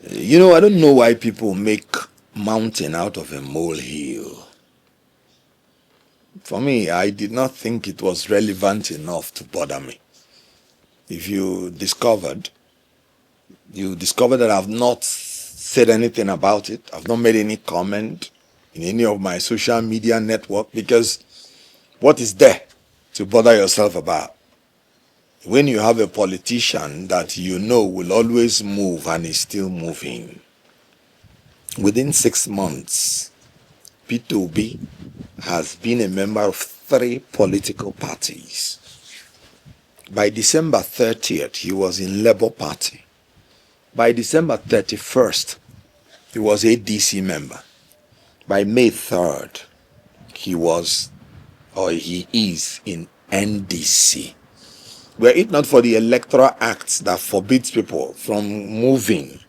You know, I don't know why people make mountain out of a molehill. For me, I did not think it was relevant enough to bother me. If you discovered that I've not said anything about it, I've not made any comment in any of my social media network, because what is there to bother yourself about? When you have a politician that you know will always move and is still moving, within 6 months, Peter Obi has been a member of 3 political parties. By December 30th, he was in Labour Party. By December 31st, he was a DC member. By May 3rd, he is in NDC. Were it not for the Electoral Act that forbids people from moving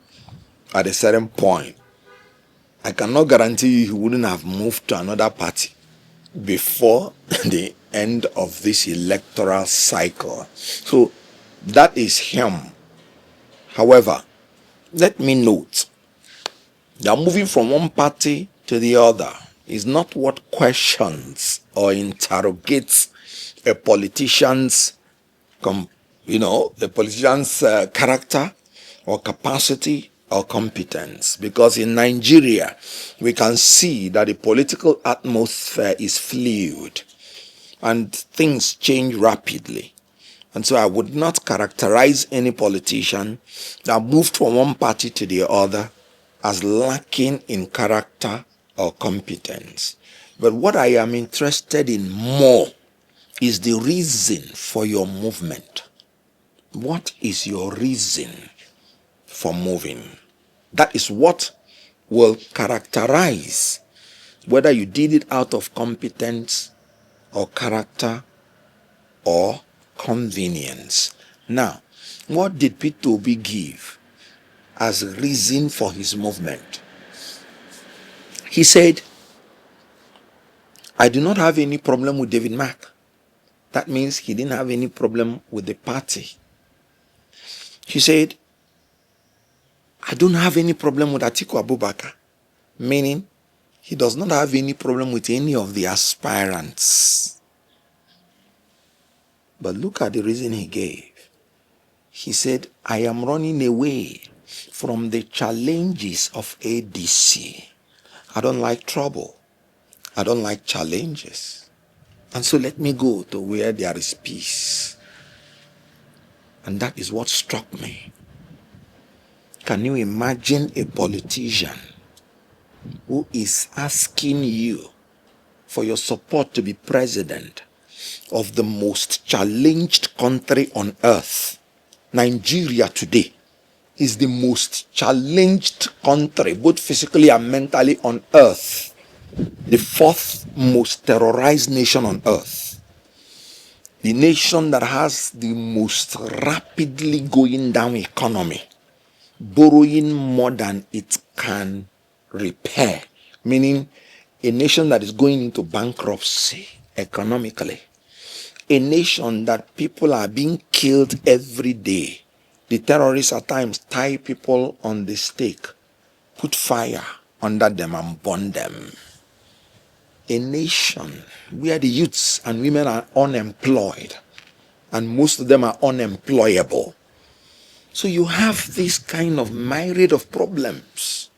at a certain point, I cannot guarantee you he wouldn't have moved to another party before the end of this electoral cycle. So that is him. However, let me note that moving from one party to the other is not what questions or interrogates a politician's character or capacity or competence. Because in Nigeria, we can see that the political atmosphere is fluid and things change rapidly. And so I would not characterize any politician that moved from one party to the other as lacking in character or competence. But what I am interested in more is the reason for your movement. What is your reason for moving? That is what will characterize whether you did it out of competence or character or convenience. Now, what did Peter Obi give as reason for his movement? He said, I do not have any problem with David Mark. That means he didn't have any problem with the party. He said, I don't have any problem with Atiku Abubakar, meaning he does not have any problem with any of the aspirants. But look at the reason he gave. He said, I am running away from the challenges of ADC. I don't like trouble. I don't like challenges. And so let me go to where there is peace. And that is what struck me. Can you imagine a politician who is asking you for your support to be president of the most challenged country on earth? Nigeria today is the most challenged country, both physically and mentally, on earth. The 4th most terrorized nation on earth. The nation that has the most rapidly going down economy, borrowing more than it can repair, meaning a nation that is going into bankruptcy economically, a nation that people are being killed every day. The terrorists at times tie people on the stake, put fire under them and burn them. A nation where the youths and women are unemployed, and most of them are unemployable. So you have this kind of myriad of problems,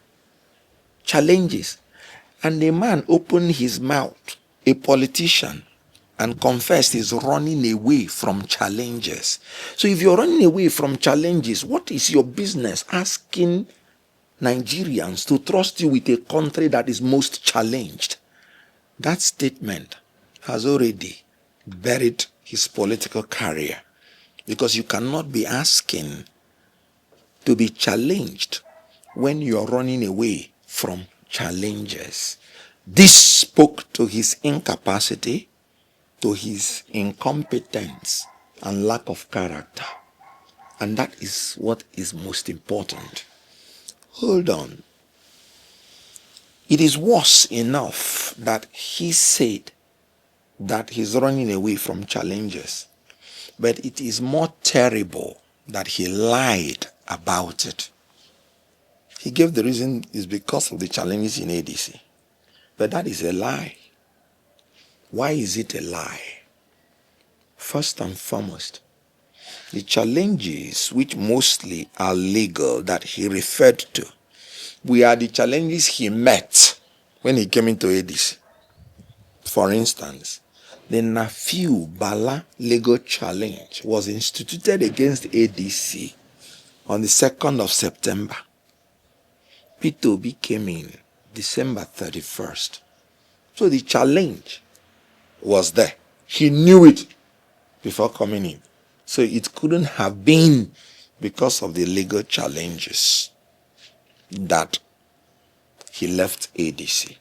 challenges, and the man opened his mouth, a politician, and confessed he's running away from challenges. So if you're running away from challenges, what is your business asking Nigerians to trust you with a country that is most challenged? That statement has already buried his political career, because you cannot be asking to be challenged when you're running away from challenges. This spoke to his incapacity, to his incompetence and lack of character. And that is what is most important. Hold on. It is worse enough that he said that he's running away from challenges, but it is more terrible that he lied about it. He gave the reason is because of the challenges in ADC. But that is a lie. Why is it a lie? First and foremost, the challenges which mostly are legal that he referred to were the challenges he met when he came into ADC. For instance, the Nafiu Bala legal challenge was instituted against ADC on the 2nd of September. Peter Obi came in December 31st. So the challenge was there. He knew it before coming in. So it couldn't have been because of the legal challenges that he left ADC.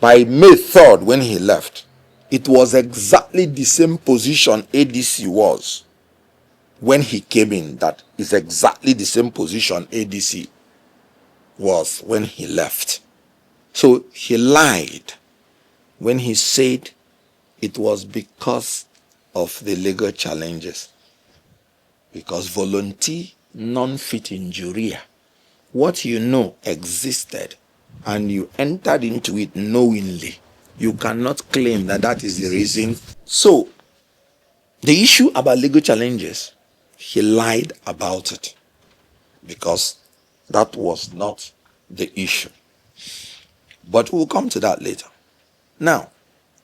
By May 3rd, when he left, it was exactly the same position ADC was when he came in. That is exactly the same position ADC was when he left. So he lied when he said it was because of the legal challenges. Because volunteer non-fit injuria, what you know existed and you entered into it knowingly, you cannot claim that that is the reason. So the issue about legal challenges, he lied about it because that was not the issue. But we'll come to that later. Now,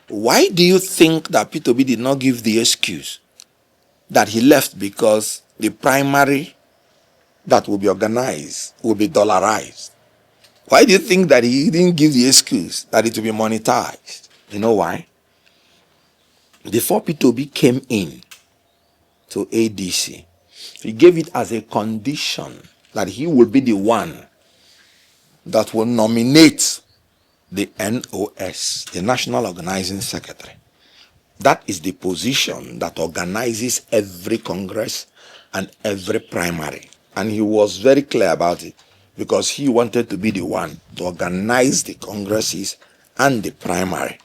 why do you think that Peter Obi did not give the excuse that he left because the primary that will be organized will be dollarized? Why do you think that he didn't give the excuse that it will be monetized? You know why? Before Peter Obi came in to ADC, he gave it as a condition that he will be the one that will nominate the NOS, the National Organizing Secretary. That is the position that organizes every Congress and every primary. And he was very clear about it because he wanted to be the one to organize the Congresses and the primary.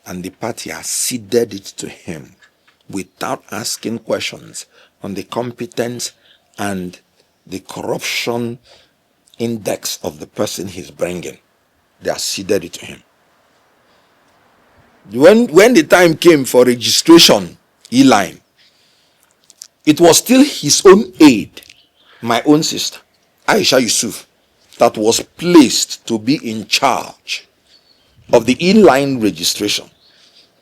And the party has ceded it to him without asking questions on the competence and the corruption index of the person he's bringing. They have ceded it to him. When the time came for registration, E-line, it was still his own aide, my own sister, Aisha Yusuf, that was placed to be in charge of the E-line registration,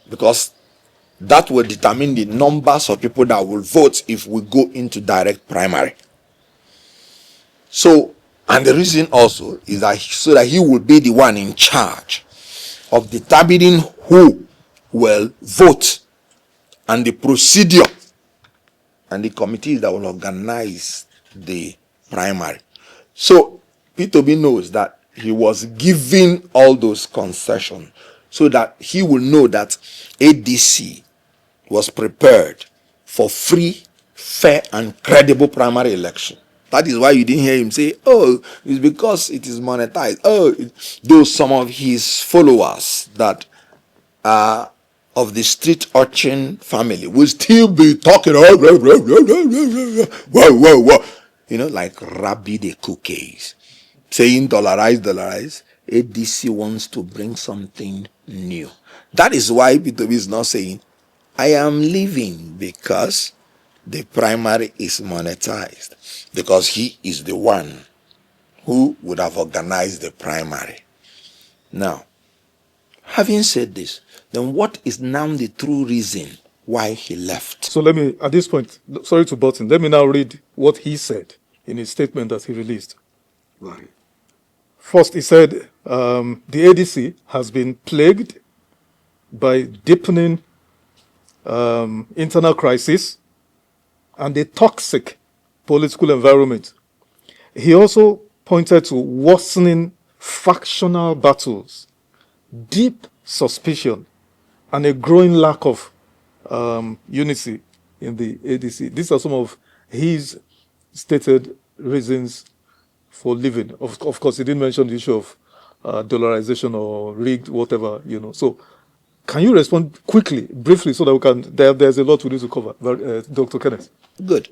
because that will determine the numbers of people that will vote if we go into direct primary. So, and the reason also is that so that he will be the one in charge of determining who will vote and the procedure and the committees that will organize the primary. So Peter Obi knows that he was giving all those concessions so that he will know that ADC was prepared for free, fair, and credible primary election. That is why you didn't hear him say, oh, it's because it is monetized. Oh, though some of his followers that are of the street urchin family will still be talking, like Rabbi the cookies, saying dollarize. ADC wants to bring something new. That is why Peter Obi is not saying, I am leaving because the primary is monetized, because he is the one who would have organized the primary. Now, having said this, then what is now the true reason why he left? So let me, at this point, sorry to butt in, let me now read what he said in his statement that he released. Right. First, he said, the ADC has been plagued by deepening internal crisis and a toxic political environment. He also pointed to worsening factional battles, deep suspicion, and a growing lack of unity in the ADC. These are some of his stated reasons for leaving. Of course, he didn't mention the issue of dollarization or rigged, whatever, So, can you respond quickly, briefly, so that we can? There's a lot we need to cover, Dr. Kenneth. Good.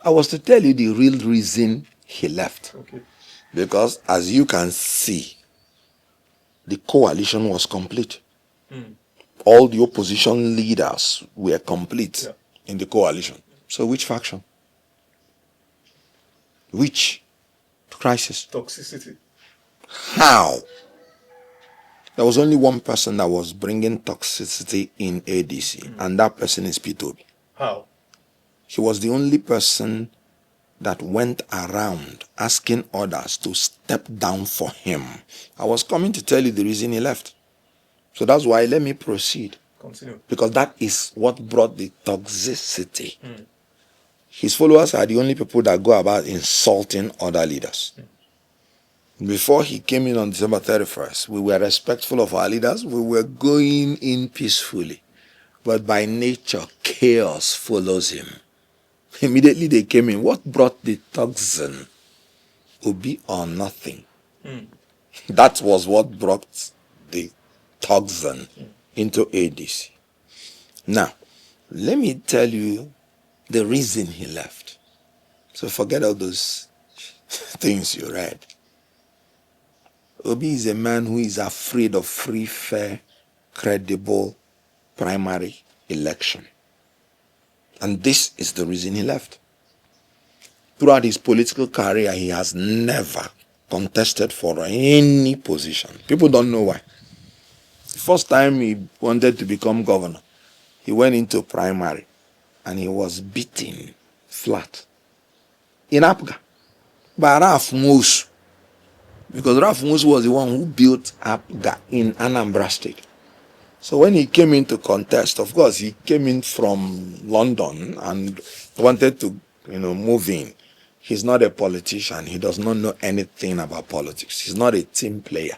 I was to tell you the real reason he left. Okay. Because as you can see, the coalition was complete. All the opposition leaders were complete in the coalition. So which faction? Which crisis? Toxicity. How? There was only one person that was bringing toxicity in ADC, and that person is Peter Obi. How? He was the only person that went around asking others to step down for him. I was coming to tell you the reason he left. So that's why let me proceed. Continue. Because that is what brought the toxicity. His followers are the only people that go about insulting other leaders. Before he came in on December 31st, we were respectful of our leaders. We were going in peacefully. But by nature, chaos follows him. Immediately they came in. What brought the toxin? Obi or nothing. That was what brought the toxin into ADC. Now, let me tell you the reason he left. So forget all those things you read. Obi is a man who is afraid of free, fair, credible primary election. And this is the reason he left. Throughout his political career, he has never contested for any position. People don't know why. The first time he wanted to become governor, he went into primary and he was beaten flat in Apga by Ralph Mosu. Because Ralph Mosu was the one who built Apga in Anambra State. So when he came in to contest, of course, he came in from London and wanted to, move in. He's not a politician. He does not know anything about politics. He's not a team player.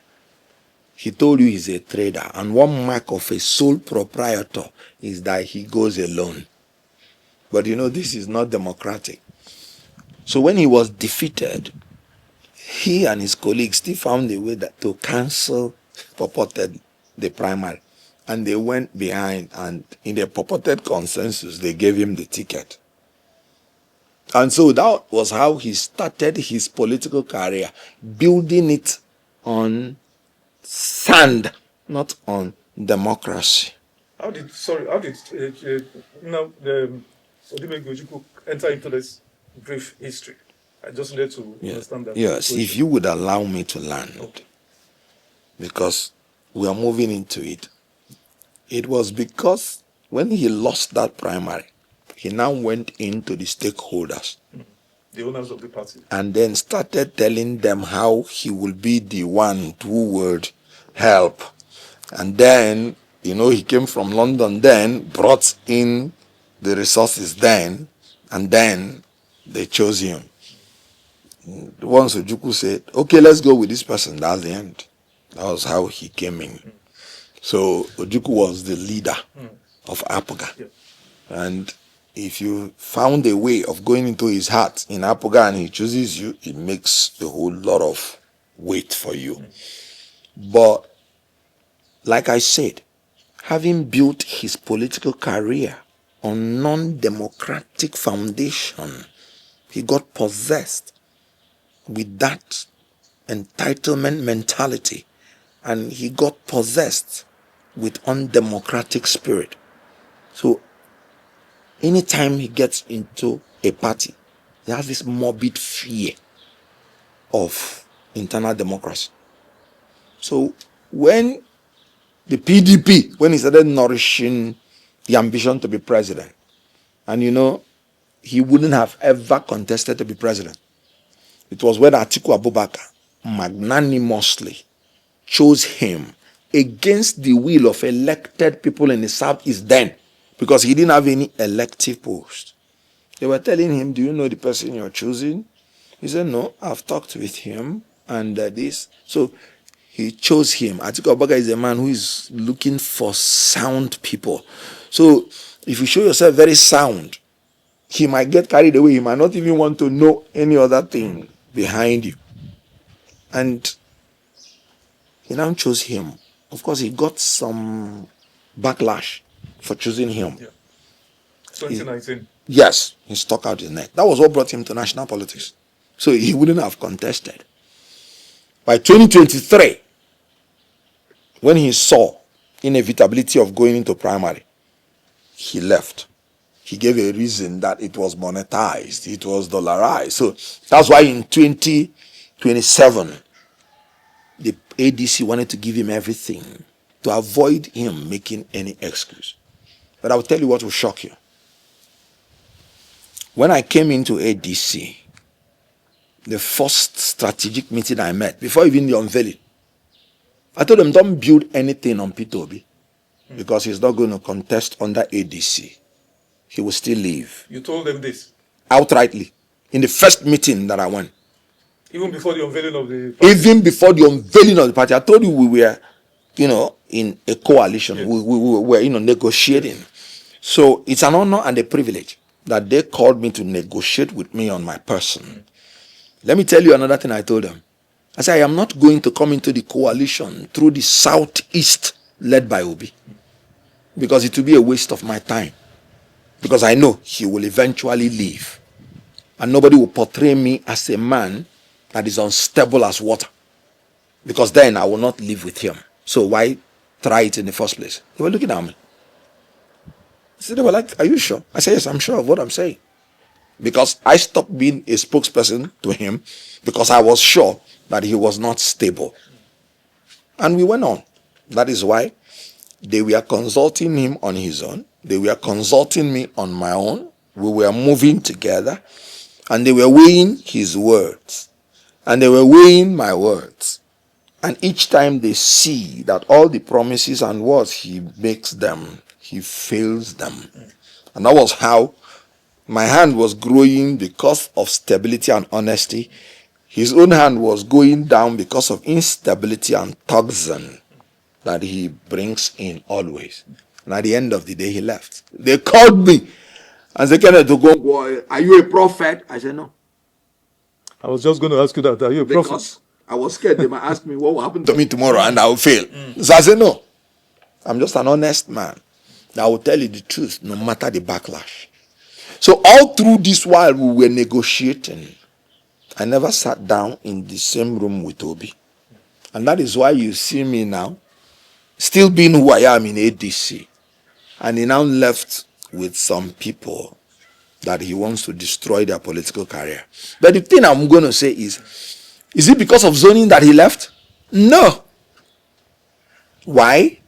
He told you he's a trader. And one mark of a sole proprietor is that he goes alone. But this is not democratic. So when he was defeated, he and his colleagues still found a way to cancel purported the primary. And they went behind, and in the purported consensus, they gave him the ticket. And so that was how he started his political career, building it on sand, not on democracy. How did the Odumegwu Ojukwu enter into this brief history? I just wanted to understand that. Yes, if you would allow me to land, because we are moving into it. It was because when he lost that primary, he now went into the stakeholders. The owners of the party. And then started telling them how he will be the one who would help. And then, he came from London then, brought in the resources then, and then they chose him. Once Ojukwu said, okay, let's go with this person, that's the end. That was how he came in. So Ojukwu was the leader of Apga. Yeah. And if you found a way of going into his heart in Apga and he chooses you, it makes a whole lot of weight for you. But like I said, having built his political career on non-democratic foundation, he got possessed with that entitlement mentality, and he got possessed with undemocratic spirit. So anytime he gets into a party, he has this morbid fear of internal democracy. So when the PDP, when he started nourishing the ambition to be president, and he wouldn't have ever contested to be president. It was when Atiku Abubakar magnanimously chose him against the will of elected people in the Southeast then, because he didn't have any elective post. They were telling him, do you know the person you're choosing? He said, no, I've talked with him and this. So he chose him. Atiku Abubakar is a man who is looking for sound people. So if you show yourself very sound, he might get carried away. He might not even want to know any other thing behind you. And he now chose him. Of course, he got some backlash for choosing him. Yeah. 2019. Yes, he stuck out his neck. That was what brought him to national politics. So he wouldn't have contested. By 2023, when he saw inevitability of going into primary, he left. He gave a reason that it was monetized, it was dollarized. So that's why in 2027, the ADC wanted to give him everything to avoid him making any excuse. But I will tell you what will shock you. When I came into ADC, the first strategic meeting I met, before even the unveiling, I told them, don't build anything on Peter Obi because he's not going to contest under ADC. He will still leave. You told them this? Outrightly. In the first meeting that I went. Even before the unveiling of the party? Even before the unveiling of the party. I told you we were, in a coalition. Yes. We were, negotiating. So it's an honor and a privilege that they called me to negotiate with me on my person. Let me tell you another thing I told them. I said, I am not going to come into the coalition through the Southeast led by Obi. Because it will be a waste of my time. Because I know he will eventually leave. And nobody will portray me as a man that is unstable as water. Because then I will not live with him. So why try it in the first place? They were looking at me. They were like, are you sure? I said, yes, I'm sure of what I'm saying. Because I stopped being a spokesperson to him because I was sure that he was not stable. And we went on. That is why they were consulting him on his own. They were consulting me on my own. We were moving together. And they were weighing his words. And they were weighing my words. And each time they see that all the promises and words he makes them, he fails them. And that was how my hand was growing because of stability and honesty. His own hand was going down because of instability and toxin that he brings in always. And at the end of the day, he left. They called me and said, Kenneth Okonkwo, are you a prophet? I said, no. I was just going to ask you that. Are you a prophet? Because I was scared they might ask me what will happen to me tomorrow and I will fail. So I said, no. I'm just an honest man. I will tell you the truth no matter the backlash. So all through this while we were negotiating, I never sat down in the same room with Obi. And that is why you see me now, still being who I am in ADC. And he now left with some people that he wants to destroy their political career. But the thing I'm going to say is it because of zoning that he left? No. Why?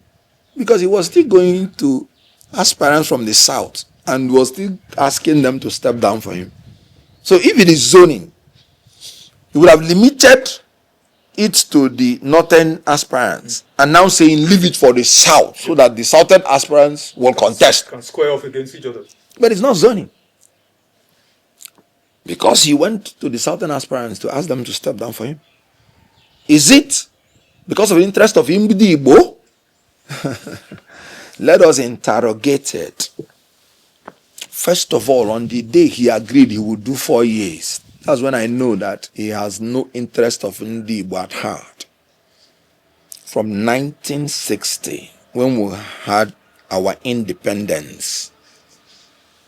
Because he was still going to aspirants from the south and was still asking them to step down for him. So if it is zoning, he would have limited it to the northern aspirants and now saying leave it for the south so that the southern aspirants will contest. Can square off against each other. But it's not zoning. Because he went to the southern aspirants to ask them to step down for him. Is it because of the interest of him, the Igbo? Let us interrogate it. First of all, on the day he agreed he would do 4 years, that's when I know that he has no interest of Ndi Igbo at heart. From 1960, when we had our independence,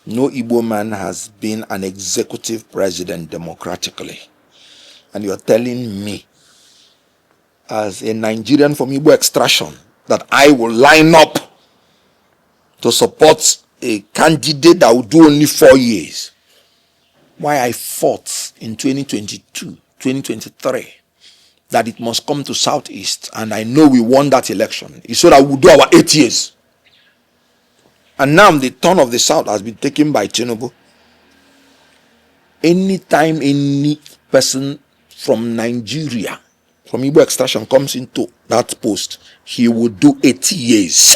no Igbo man has been an executive president democratically. And you're telling me, as a Nigerian from Igbo extraction, that I will line up to support a candidate that will do only 4 years. Why I fought in 2022, 2023, that it must come to Southeast, and I know we won that election, is so that we'll do our 8 years. And now the turn of the South has been taken by Tinubu. Anytime any person from Nigeria, from Igbo extraction, comes into that post, he will do 80 years.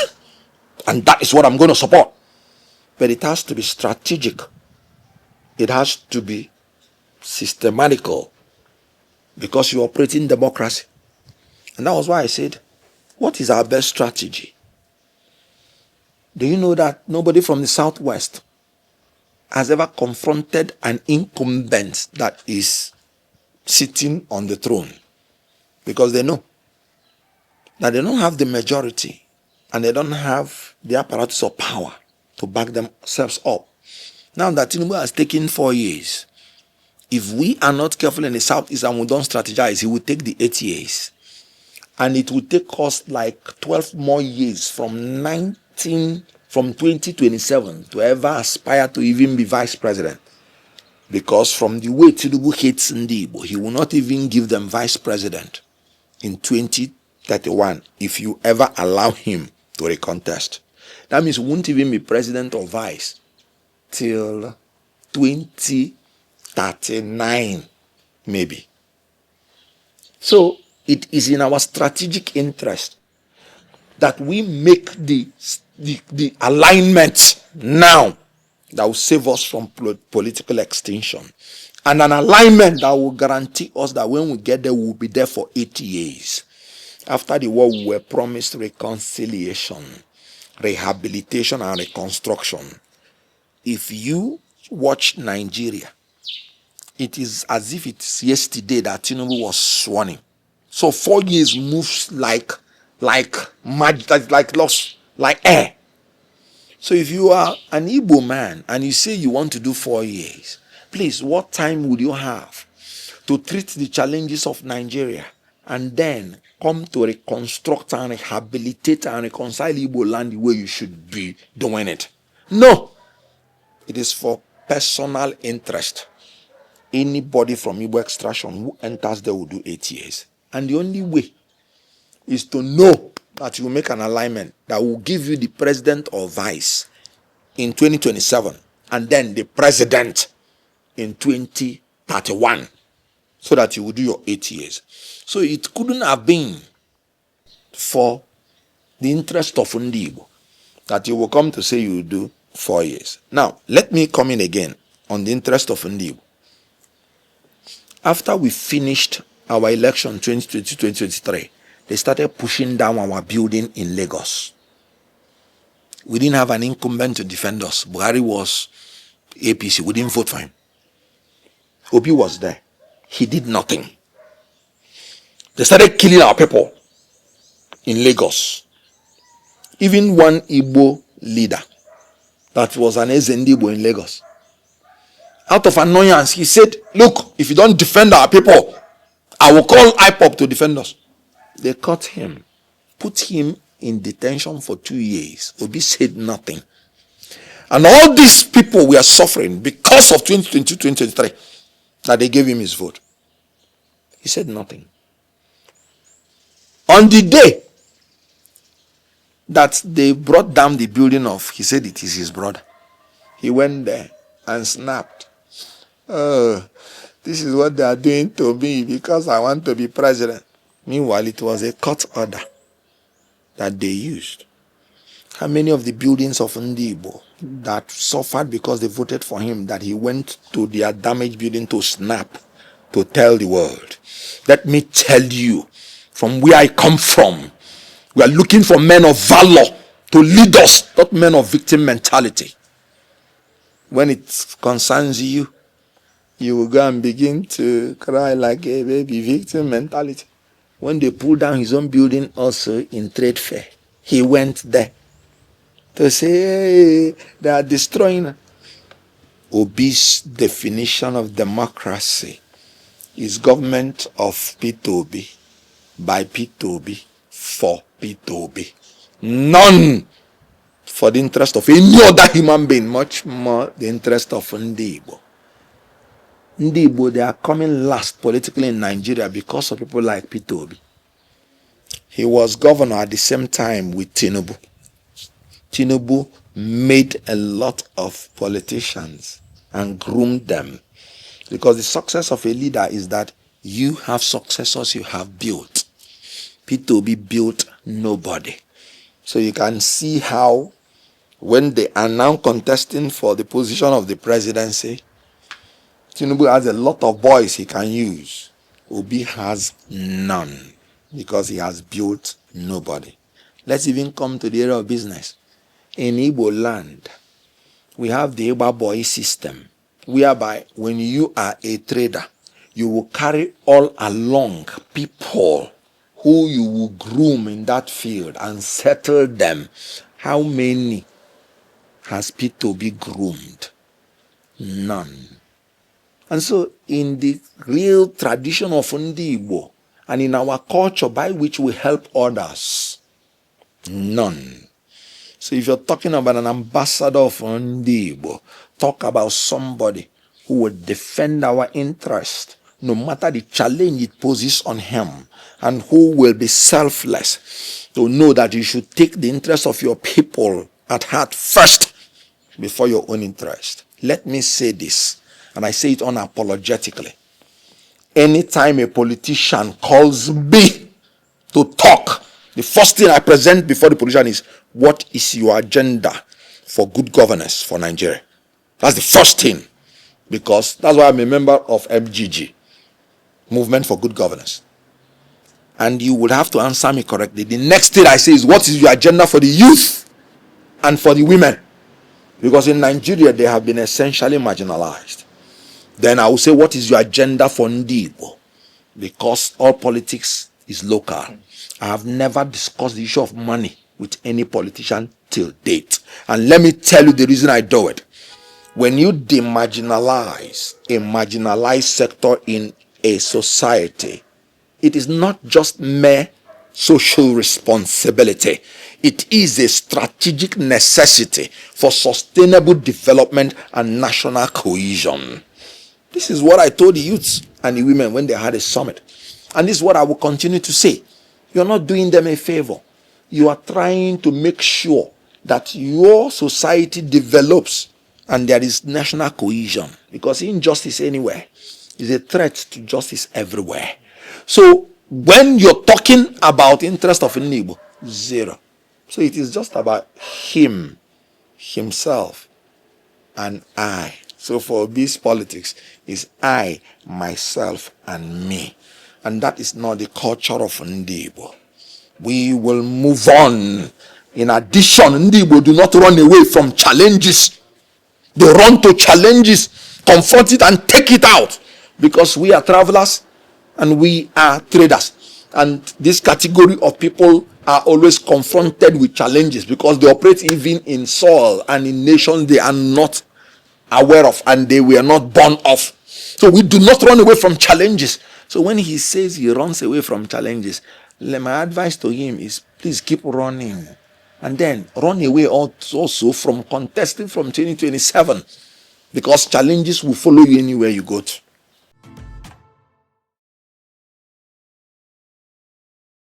And that is what I'm going to support. But it has to be strategic. It has to be systematical. Because you operate in democracy. And that was why I said, what is our best strategy? Do you know that nobody from the Southwest has ever confronted an incumbent that is sitting on the throne? Because they know that they don't have the majority and they don't have the apparatus of power to back themselves up. Now that Tinubu has taken 4 years, if we are not careful in the southeast and we don't strategize, he will take the 8 years. And it will take us like 12 more years from 2027 to ever aspire to even be vice president. Because from the way Tinubu hates Ndi Igbo, he will not even give them vice president in 2031 if you ever allow him to recontest. That means he won't even be president or vice till 2039, maybe. So it is in our strategic interest that we make the alignment now that will save us from political extinction, and an alignment that will guarantee us that when we get there, we'll be there for 80 years. After the war, we were promised reconciliation, rehabilitation, and reconstruction. If you watch Nigeria, it is as if it's yesterday that Tinubu was sworn in. So 4 years moves like magic, like lost, like air. So if you are an Igbo man and you say you want to do 4 years, please, what time would you have to treat the challenges of Nigeria and then come to reconstruct and rehabilitate and reconcile Igbo land the way you should be doing it? No. It is for personal interest. Anybody from Igbo extraction who enters there will do 8 years. And the only way is to know that you will make an alignment that will give you the president or vice in 2027 and then the president in 2031 so that you will do your 8 years. So it couldn't have been for the interest of Ndi Igbo that you will come to say you will do 4 years. Now, let me come in again on the interest of Ndi Igbo. After we finished our election 2020-2023, they started pushing down our building in Lagos. We didn't have an incumbent to defend us. Buhari was APC. We didn't vote for him. Obi was there. He did nothing. They started killing our people in Lagos. Even one Igbo leader that was an Ezendibo in Lagos, out of annoyance, he said, look, if you don't defend our people, I will call IPOP to defend us. They caught him, put him in detention for 2 years. Obi said nothing. And all these people were suffering because of 2022-2023 that they gave him his vote. He said nothing. On the day that they brought down the building of, he said it is his brother, he went there and snapped. Oh, this is what they are doing to me because I want to be president. Meanwhile, it was a court order that they used. How many of the buildings of Ndi Igbo that suffered because they voted for him, that he went to their damaged building to snap, to tell the world? Let me tell you, from where I come from, we are looking for men of valor to lead us, not men of victim mentality. When it concerns you, you will go and begin to cry like a baby. Victim mentality. When they pulled down his own building also in trade fair, he went there to say, hey, they are destroying. Obi's definition of democracy is government of Peter Obi, by Peter Obi, for Peter Obi. None for the interest of any other human being, much more the interest of Ndi Igbo. Ndi Igbo, they are coming last politically in Nigeria because of people like Peter Obi. He was governor at the same time with Tinubu. Tinubu made a lot of politicians and groomed them, because the success of a leader is that you have successors you have built. Peter Obi built nobody. So you can see how when they are now contesting for the position of the presidency, Tinubu has a lot of boys he can use. Obi has none because he has built nobody. Let's even come to the area of business. In Igbo land, we have the Igbo boy system, whereby when you are a trader, you will carry all along people who you will groom in that field and settle them. How many has Peter Obi groomed? None. And so in the real tradition of Ndi Igbo, and in our culture by which we help others, none. So if you're talking about an ambassador of Ndi Igbo, talk about somebody who will defend our interest no matter the challenge it poses on him, and who will be selfless to know that you should take the interest of your people at heart first before your own interest. Let me say this, and I say it unapologetically. Anytime a politician calls me to talk, the first thing I present before the politician is, what is your agenda for good governance for Nigeria? That's the first thing, because that's why I'm a member of MGG, Movement for Good Governance. And you would have to answer me correctly. The next thing I say is, what is your agenda for the youth and for the women? Because in Nigeria, they have been essentially marginalized. Then I will say, what is your agenda for Ndi Igbo? Because all politics is local. I have never discussed the issue of money with any politician till date. And let me tell you the reason I do it. When you demarginalize a marginalized sector in a society, it is not just mere social responsibility. It is a strategic necessity for sustainable development and national cohesion. This is what I told the youths and the women when they had a summit. And this is what I will continue to say. You're not doing them a favor. You are trying to make sure that your society develops and there is national cohesion. Because injustice anywhere is a threat to justice everywhere. So when you're talking about interest of Ndi Igbo, zero. So it is just about him, himself, and I. So for Obi's politics is I, myself, and me. And that is not the culture of Ndi Igbo. We will move on. In addition, Ndi Igbo do not run away from challenges. They run to challenges, confront it, and take it out. Because we are travelers and we are traders. And this category of people are always confronted with challenges because they operate even in soil and in nations they are not aware of and they were not born of. So we do not run away from challenges. So when he says he runs away from challenges, my advice to him is, please keep running. And then run away also from contesting from 2027, because challenges will follow you anywhere you go to.